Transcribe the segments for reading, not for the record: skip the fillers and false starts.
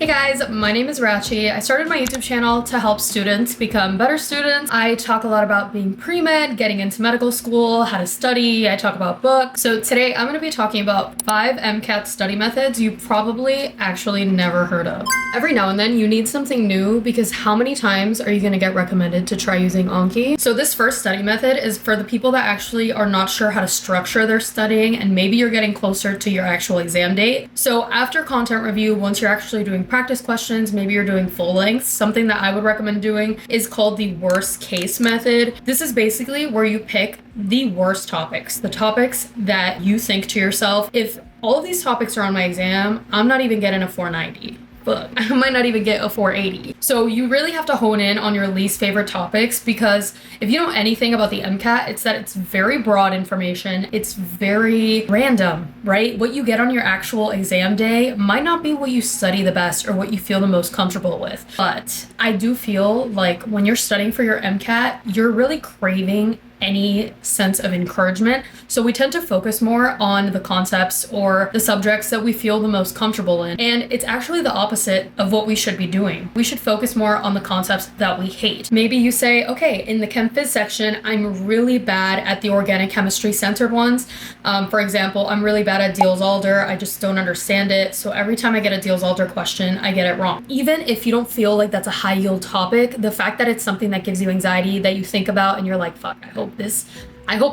Hey guys, my name is Rachi. I started my YouTube channel to help students become better students. I talk a lot about being pre-med, getting into medical school, how to study. I talk about books. So today I'm going to be talking about 5 MCAT study methods you probably actually never heard of. Every now and then you need something new because how many times are you going to get recommended to try using Anki? So this first study method is for the people that actually are not sure how to structure their studying and maybe you're getting closer to your actual exam date. So after content review, once you're actually doing practice questions, maybe you're doing full length, something that I would recommend doing is called the worst case method. This is basically where you pick the worst topics, the topics that you think to yourself, if all of these topics are on my exam, I'm not even getting a 490. But I might not even get a 480. So you really have to hone in on your least favorite topics because if you know anything about the MCAT, it's that it's very broad information. It's very random, right? What you get on your actual exam day might not be what you study the best or what you feel the most comfortable with. But I do feel like when you're studying for your MCAT, you're really craving any sense of encouragement. So we tend to focus more on the concepts or the subjects that we feel the most comfortable in. And it's actually the opposite of what we should be doing. We should focus more on the concepts that we hate. Maybe you say, okay, in the Chem Phys section, I'm really bad at the organic chemistry centered ones. For example, I'm really bad at Diels-Alder. I just don't understand it. So every time I get a Diels-Alder question, I get it wrong. Even if you don't feel like that's a high yield topic, the fact that it's something that gives you anxiety that you think about and you're like, fuck, I hope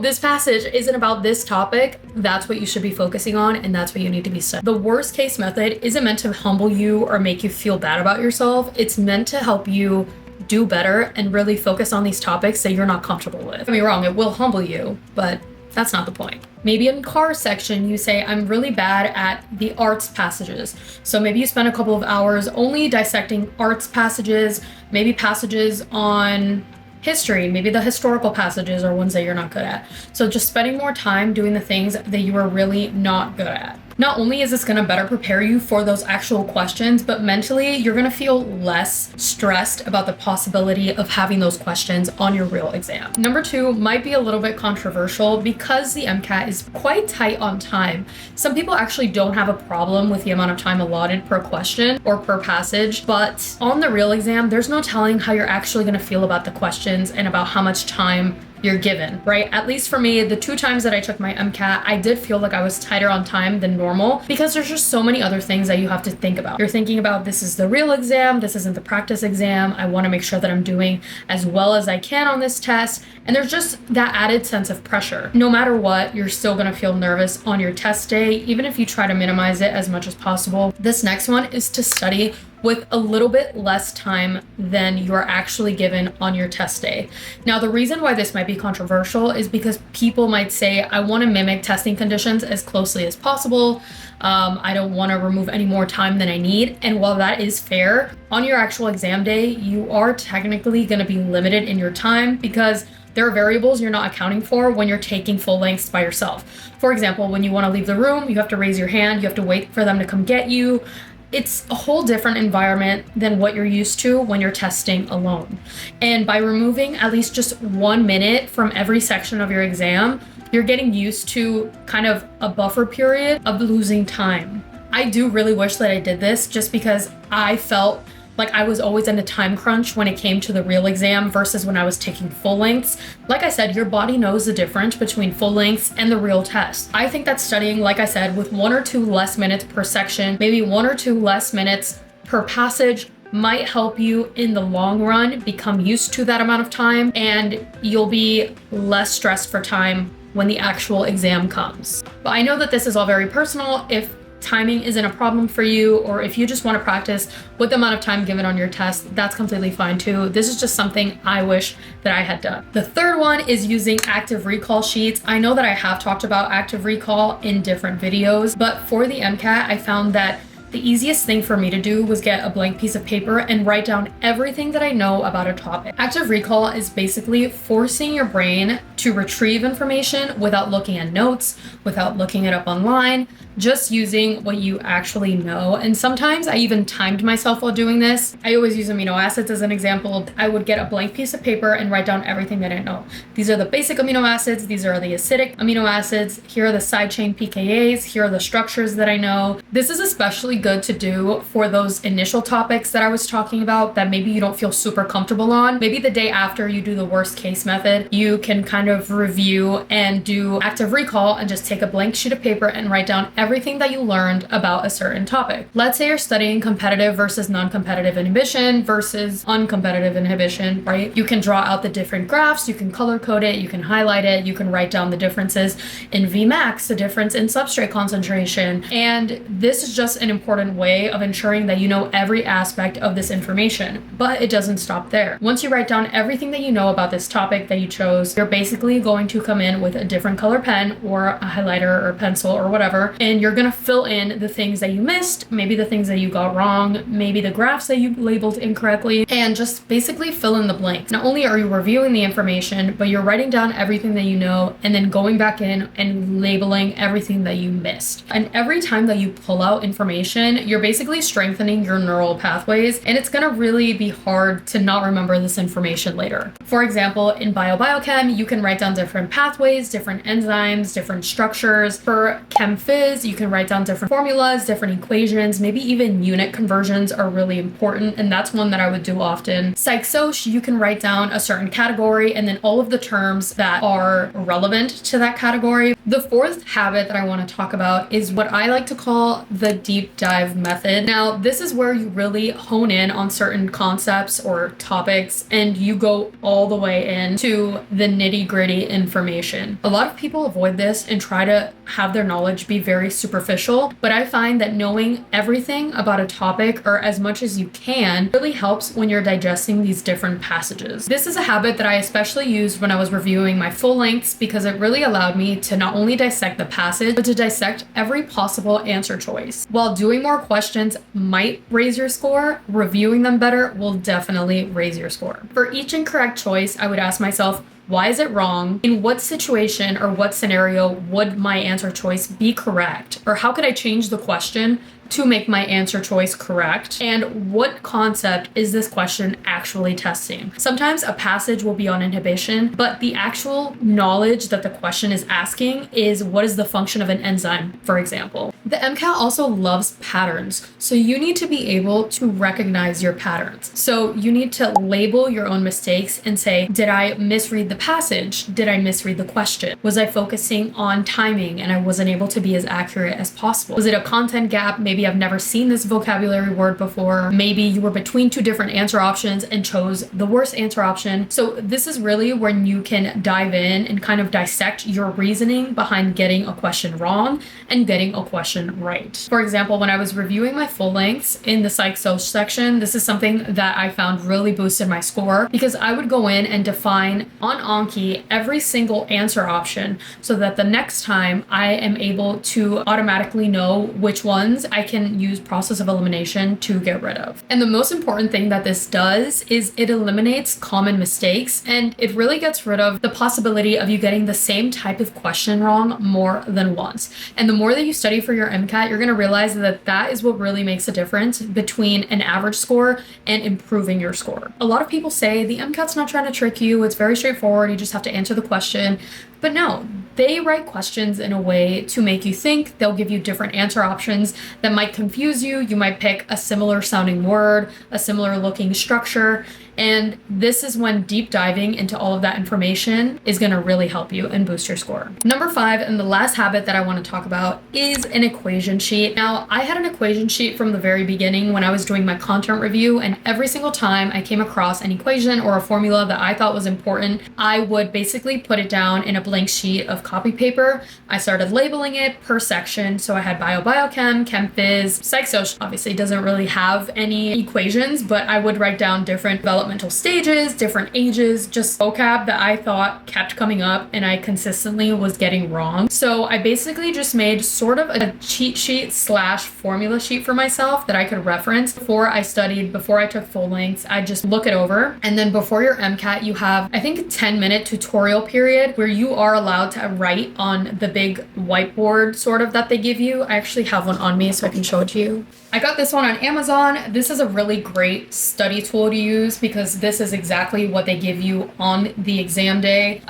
this passage isn't about this topic. That's what you should be focusing on, and that's what you need to be studying. The worst case method isn't meant to humble you or make you feel bad about yourself. It's meant to help you do better and really focus on these topics that you're not comfortable with. Don't get me wrong, it will humble you, but that's not the point. Maybe in car section, you say, I'm really bad at the arts passages. So maybe you spend a couple of hours only dissecting arts passages, maybe passages on history, maybe the historical passages are ones that you're not good at. So just spending more time doing the things that you are really not good at. Not only is this going to better prepare you for those actual questions, but mentally you're going to feel less stressed about the possibility of having those questions on your real exam. Number 2 might be a little bit controversial because the MCAT is quite tight on time. Some people actually don't have a problem with the amount of time allotted per question or per passage, but on the real exam, there's no telling how you're actually going to feel about the questions and about how much time you're given, right? At least for me, the 2 times that I took my MCAT, I did feel like I was tighter on time than normal because there's just so many other things that you have to think about. You're thinking about, this is the real exam, this isn't the practice exam. I want to make sure that I'm doing as well as I can on this test. And there's just that added sense of pressure. No matter what, you're still going to feel nervous on your test day, even if you try to minimize it as much as possible. This next one is to study with a little bit less time than you're actually given on your test day. Now, the reason why this might be controversial is because people might say, I want to mimic testing conditions as closely as possible. I don't want to remove any more time than I need. And while that is fair, on your actual exam day, you are technically going to be limited in your time because there are variables you're not accounting for when you're taking full lengths by yourself. For example, when you want to leave the room, you have to raise your hand, you have to wait for them to come get you. It's a whole different environment than what you're used to when you're testing alone. And by removing at least just 1 minute from every section of your exam, you're getting used to kind of a buffer period of losing time. I do really wish that I did this just because I felt like I was always in a time crunch when it came to the real exam versus when I was taking full lengths. Like I said, your body knows the difference between full lengths and the real test. I think that studying, like I said, with 1 or 2 less minutes per section, maybe 1 or 2 less minutes per passage might help you in the long run become used to that amount of time, and you'll be less stressed for time when the actual exam comes. But I know that this is all very personal. If timing isn't a problem for you, or if you just want to practice with the amount of time given on your test, that's completely fine too. This is just something I wish that I had done. The third one is using active recall sheets. I know that I have talked about active recall in different videos, but for the MCAT, I found that the easiest thing for me to do was get a blank piece of paper and write down everything that I know about a topic. Active recall is basically forcing your brain to retrieve information without looking at notes, without looking it up online, just using what you actually know. And sometimes I even timed myself while doing this. I always use amino acids as an example. I would get a blank piece of paper and write down everything that I know. These are the basic amino acids. These are the acidic amino acids. Here are the side chain pKa's. Here are the structures that I know. This is especially good to do for those initial topics that I was talking about that maybe you don't feel super comfortable on. Maybe the day after you do the worst case method, you can kind of review and do active recall and just take a blank sheet of paper and write down everything that you learned about a certain topic. Let's say you're studying competitive versus non-competitive inhibition versus uncompetitive inhibition, right? You can draw out the different graphs, you can color code it, you can highlight it, you can write down the differences in Vmax, the difference in substrate concentration. And this is just an important way of ensuring that you know every aspect of this information, but it doesn't stop there. Once you write down everything that you know about this topic that you chose, you're basically going to come in with a different color pen or a highlighter or pencil or whatever, and you're gonna fill in the things that you missed, maybe the things that you got wrong, maybe the graphs that you labeled incorrectly, and just basically fill in the blanks. Not only are you reviewing the information, but you're writing down everything that you know and then going back in and labeling everything that you missed. And every time that you pull out information, you're basically strengthening your neural pathways, and it's gonna really be hard to not remember this information later. For example, in biochem, you can write down different pathways, different enzymes, different structures. For chem phys, you can write down different formulas, different equations, maybe even unit conversions are really important, and that's one that I would do often. Psych Soc, you can write down a certain category and then all of the terms that are relevant to that category. The fourth habit that I want to talk about is what I like to call the deep dive method. Now, this is where you really hone in on certain concepts or topics and you go all the way into the nitty-gritty information. A lot of people avoid this and try to have their knowledge be very superficial, but I find that knowing everything about a topic, or as much as you can, really helps when you're digesting these different passages. This is a habit that I especially used when I was reviewing my full lengths because it really allowed me to not only dissect the passage, but to dissect every possible answer choice. While doing more questions might raise your score, reviewing them better will definitely raise your score. For each incorrect choice, I would ask myself, why is it wrong? In what situation or what scenario would my answer choice be correct? Or how could I change the question to make my answer choice correct? And what concept is this question actually testing? Sometimes a passage will be on inhibition, but the actual knowledge that the question is asking is what is the function of an enzyme, for example. The MCAT also loves patterns, so you need to be able to recognize your patterns. So you need to label your own mistakes and say, did I misread the passage? Did I misread the question? Was I focusing on timing and I wasn't able to be as accurate as possible? Was it a content gap? Maybe I've never seen this vocabulary word before. Maybe you were between two different answer options and chose the worst answer option. So this is really when you can dive in and kind of dissect your reasoning behind getting a question wrong and getting a question right. For example, when I was reviewing my full lengths in the Psych Soc section, this is something that I found really boosted my score because I would go in and define on Anki every single answer option so that the next time I am able to automatically know which ones I can use process of elimination to get rid of. And the most important thing that this does is it eliminates common mistakes and it really gets rid of the possibility of you getting the same type of question wrong more than once. And the more that you study for your MCAT, you're going to realize that that is what really makes a difference between an average score and improving your score. A lot of people say the MCAT's not trying to trick you, it's very straightforward, you just have to answer the question. But no, they write questions in a way to make you think. They'll give you different answer options that might confuse you. You might pick a similar sounding word, a similar looking structure. And this is when deep diving into all of that information is going to really help you and boost your score. Number 5, and the last habit that I want to talk about, is an equation sheet. Now, I had an equation sheet from the very beginning when I was doing my content review, and every single time I came across an equation or a formula that I thought was important, I would basically put it down in a blank sheet of copy paper. I started labeling it per section. So I had biochem, chem phys, psych soc obviously doesn't really have any equations, but I would write down different developmental stages, different ages, just vocab that I thought kept coming up and I consistently was getting wrong. So I basically just made sort of a cheat sheet / formula sheet for myself that I could reference before I studied, before I took full lengths. I just look it over. And then before your MCAT, you have, I think, a 10-minute tutorial period where you are allowed to write on the big whiteboard sort of that they give you. I actually have one on me so I can show it to you. I got this one on Amazon. This is a really great study tool to use because this is exactly what they give you on the exam day.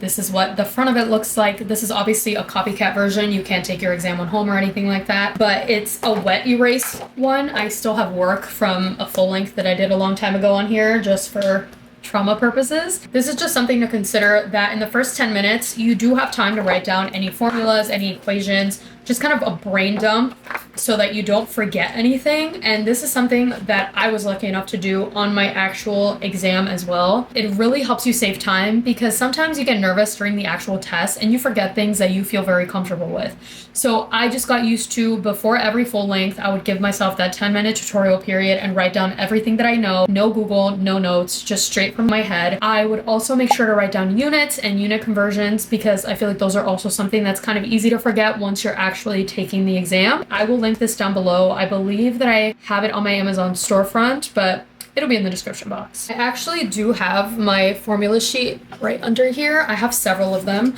This is what the front of it looks like. This is obviously a copycat version. You can't take your exam on home or anything like that, but it's a wet erase one. I still have work from a full length that I did a long time ago on here just for trauma purposes. This is just something to consider, that in the first 10 minutes, you do have time to write down any formulas, any equations, just kind of a brain dump so that you don't forget anything. And this is something that I was lucky enough to do on my actual exam as well. It really helps you save time because sometimes you get nervous during the actual test and you forget things that you feel very comfortable with. So I just got used to, before every full length, I would give myself that 10-minute tutorial period and write down everything that I know. No Google, no notes, just straight from my head. I would also make sure to write down units and unit conversions because I feel like those are also something that's kind of easy to forget once you're actually taking the exam. I will link this down below. I believe that I have it on my Amazon storefront, but it'll be in the description box. I actually do have my formula sheet right under here. I have several of them.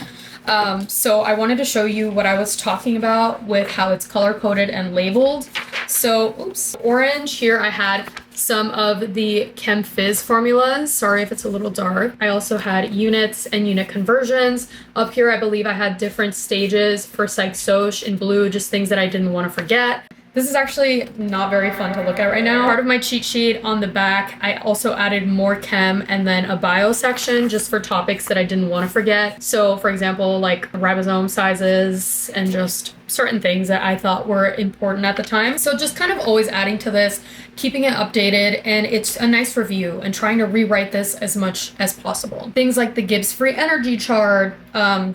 So I wanted to show you what I was talking about with how it's color coded and labeled. So, orange here I had some of the Chem Phys formulas. Sorry if it's a little dark. I also had units and unit conversions. Up here I believe I had different stages for Psych Soc in blue, just things that I didn't want to forget. This is actually not very fun to look at right now. Part of my cheat sheet on the back, I also added more chem and then a bio section just for topics that I didn't want to forget. So for example, like ribosome sizes and just certain things that I thought were important at the time. So just kind of always adding to this, keeping it updated, and it's a nice review and trying to rewrite this as much as possible. Things like the Gibbs free energy chart,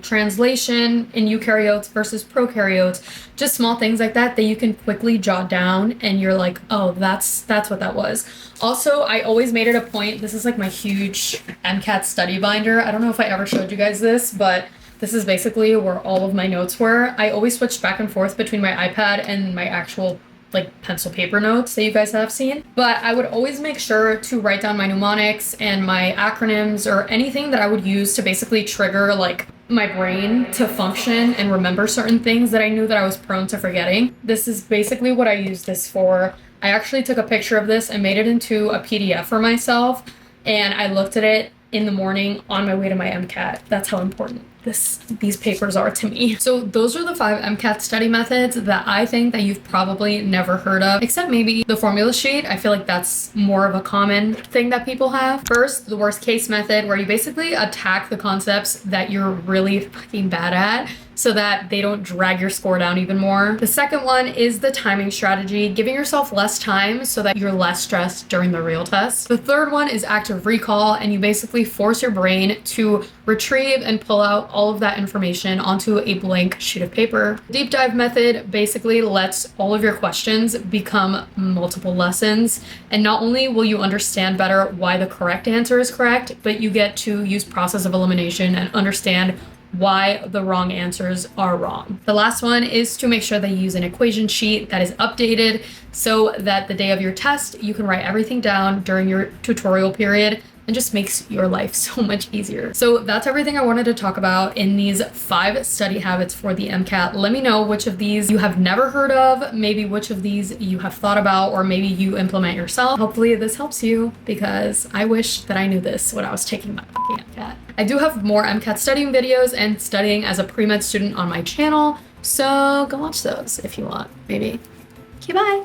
translation in eukaryotes versus prokaryotes, just small things like that that you can quickly jot down and you're like, oh, that's what that was. Also, I always made it a point, this is like my huge MCAT study binder. I don't know if I ever showed you guys this, but this is basically where all of my notes were. I always switched back and forth between my iPad and my actual like pencil paper notes that you guys have seen. But I would always make sure to write down my mnemonics and my acronyms or anything that I would use to basically trigger like my brain to function and remember certain things that I knew that I was prone to forgetting. This is basically what I use this for. I actually took a picture of this and made it into a PDF for myself, and I looked at it in the morning on my way to my MCAT. That's how important these papers are to me. So those are the 5 MCAT study methods that I think that you've probably never heard of, except maybe the formula sheet. I feel like that's more of a common thing that people have. First, the worst case method, where you basically attack the concepts that you're really fucking bad at so that they don't drag your score down even more. The second one is the timing strategy, giving yourself less time so that you're less stressed during the real test. The third one is active recall, and you basically force your brain to retrieve and pull out all of that information onto a blank sheet of paper. Deep dive method basically lets all of your questions become multiple lessons, and not only will you understand better why the correct answer is correct, but you get to use process of elimination and understand why the wrong answers are wrong. The last one is to make sure that you use an equation sheet that is updated so that the day of your test, you can write everything down during your tutorial period, and just makes your life so much easier. So that's everything I wanted to talk about in these 5 study habits for the MCAT. Let me know which of these you have never heard of, maybe which of these you have thought about, or maybe you implement yourself. Hopefully this helps you, because I wish that I knew this when I was taking my fucking MCAT. I do have more MCAT studying videos and studying as a pre-med student on my channel, so go watch those if you want, maybe. Okay, bye.